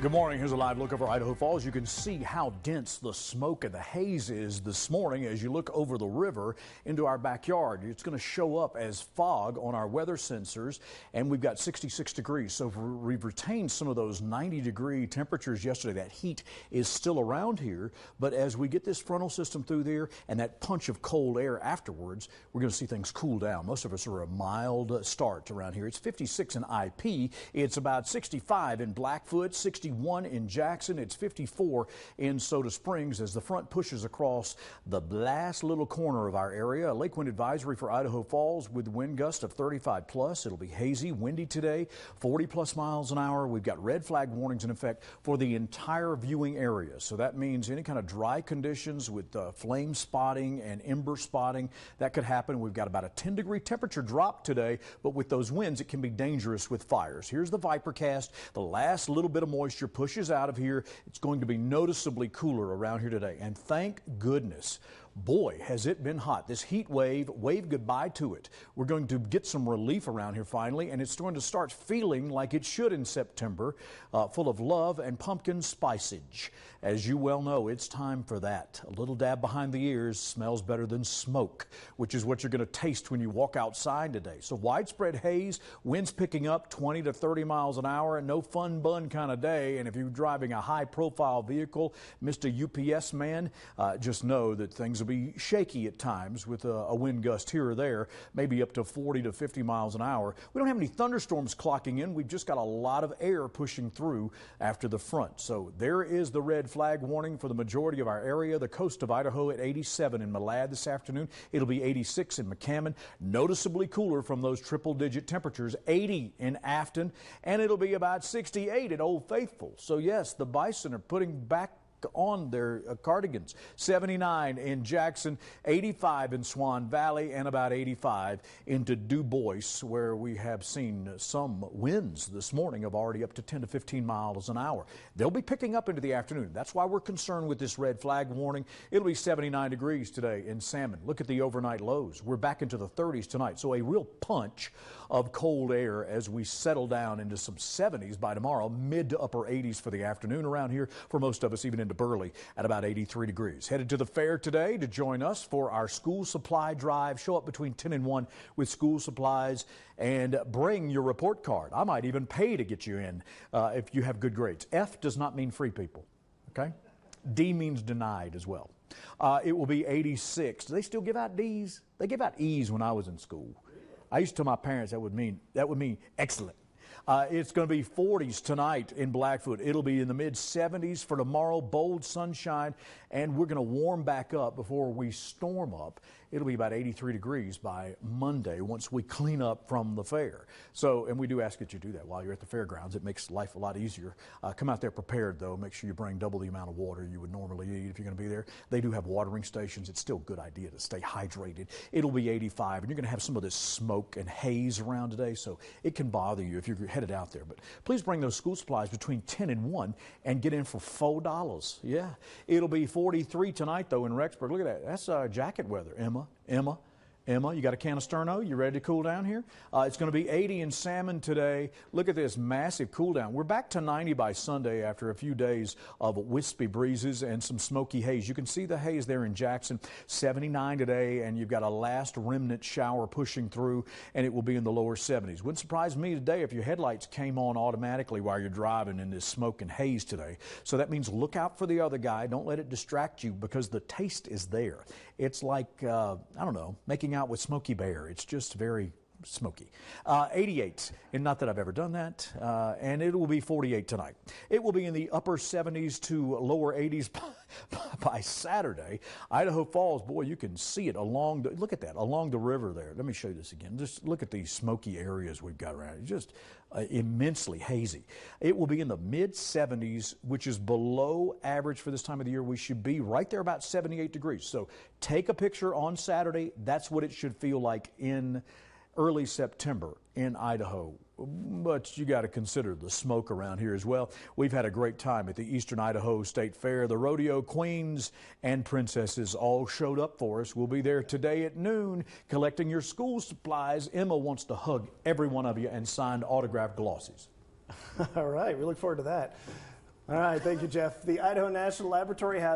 Good morning. Here's a live look over Idaho Falls. You can see how dense the smoke and the haze is this morning as you look over the river into our backyard. It's going to show up as fog on our weather sensors, and we've got 66 degrees. So we've retained some of those 90-degree temperatures yesterday. That heat is still around here, but as we get this frontal system through there and that punch of cold air afterwards, we're going to see things cool down. Most of us are a mild start around here. It's 56 in IP. It's about 65 in Blackfoot, 61 in Jackson. It's 54 in Soda Springs as the front pushes across the last little corner of our area. A lake wind advisory for Idaho Falls with wind gusts of 35 plus. It'll be hazy, windy today, 40 plus miles an hour. We've got red flag warnings in effect for the entire viewing area. So that means any kind of dry conditions with flame spotting and ember spotting that could happen. We've got about a 10-degree temperature drop today, but with those winds, it can be dangerous with fires. Here's the Vipercast. The last little bit of moisture pushes out of here. It's going to be noticeably cooler around here today. And thank goodness, boy, has it been hot. This heat wave goodbye to it. We're going to get some relief around here finally, and it's going to start feeling like it should in September, full of love and pumpkin spicage. As you well know, it's time for that. A little dab behind the ears smells better than smoke, which is what you're going to taste when you walk outside today. So widespread haze, winds picking up 20 to 30 miles an hour, and no fun bun kind of day. And if you're driving a high-profile vehicle, Mr. UPS man, just know that things will be shaky at times with a wind gust here or there, maybe up to 40 to 50 miles an hour. We don't have any thunderstorms clocking in. We've just got a lot of air pushing through after the front. So there is the red flag warning for the majority of our area. The coast of Idaho at 87 in Malad this afternoon. It'll be 86 in McCammon. Noticeably cooler from those triple-digit temperatures. 80 in Afton, and it'll be about 68 at Old Faithful. So yes, the bison are putting back on their cardigans. 79 in Jackson, 85 in Swan Valley, and about 85 into Du Bois, where we have seen some winds this morning of already up to 10 to 15 miles an hour. They'll be picking up into the afternoon. That's why we're concerned with this red flag warning. It'll be 79 degrees today in Salmon. Look at the overnight lows. We're back into the 30s tonight. So a real punch of cold air as we settle down into some 70s by tomorrow, mid to upper 80s for the afternoon around here for most of us, even into Burley at about 83 degrees. Headed to the fair today to join us for our school supply drive. Show up between 10 and 1 with school supplies and bring your report card. I might even pay to get you in if you have good grades. F does not mean free, people, okay? D means denied as well. It will be 86. Do they still give out Ds? They gave out E's when I was in school. I used to tell my parents that would mean excellent. It's going to be 40s tonight in Blackfoot. It'll be in the mid-70s for tomorrow, bold sunshine, and we're going to warm back up before we storm up. It'll be about 83 degrees by Monday once we clean up from the fair. So, and we do ask that you do that while you're at the fairgrounds. It makes life a lot easier. Come out there prepared, though. Make sure you bring double the amount of water you would normally eat if you're going to be there. They do have watering stations. It's still a good idea to stay hydrated. It'll be 85, and you're going to have some of this smoke and haze around today, so it can bother you if you're headed out there. But please bring those school supplies between 10 and 1 and get in for $4. Yeah. It'll be 43 tonight, though, in Rexburg. Look at that. That's jacket weather, Emma, you got a can of Sterno? You ready to cool down here? It's going to be 80 in Salmon today. Look at this massive cool down. We're back to 90 by Sunday after a few days of wispy breezes and some smoky haze. You can see the haze there in Jackson. 79 today, and you've got a last remnant shower pushing through, and it will be in the lower 70s. Wouldn't surprise me today if your headlights came on automatically while you're driving in this smoke and haze today. So that means look out for the other guy. Don't let it distract you because the taste is there. It's like, I don't know, making out with Smokey Bear. It's just very smoky. 88, and not that I've ever done that, and it will be 48 tonight. It will be in the upper 70s to lower 80s by Saturday. Idaho Falls, boy, you can see it along the, look at that, along the river there. Let me show you this again. Just look at these smoky areas we've got around. It's just immensely hazy. It will be in the mid-70s, which is below average for this time of the year. We should be right there about 78 degrees. So take a picture on Saturday. That's what it should feel like in early September in Idaho. But you got to consider the smoke around here as well. We've had a great time at the Eastern Idaho State Fair. The rodeo queens and princesses all showed up for us. We'll be there today at noon collecting your school supplies. Emma wants to hug every one of you and signed autographed glossies. All right, we look forward to that. All right, thank you, Jeff. The Idaho National Laboratory has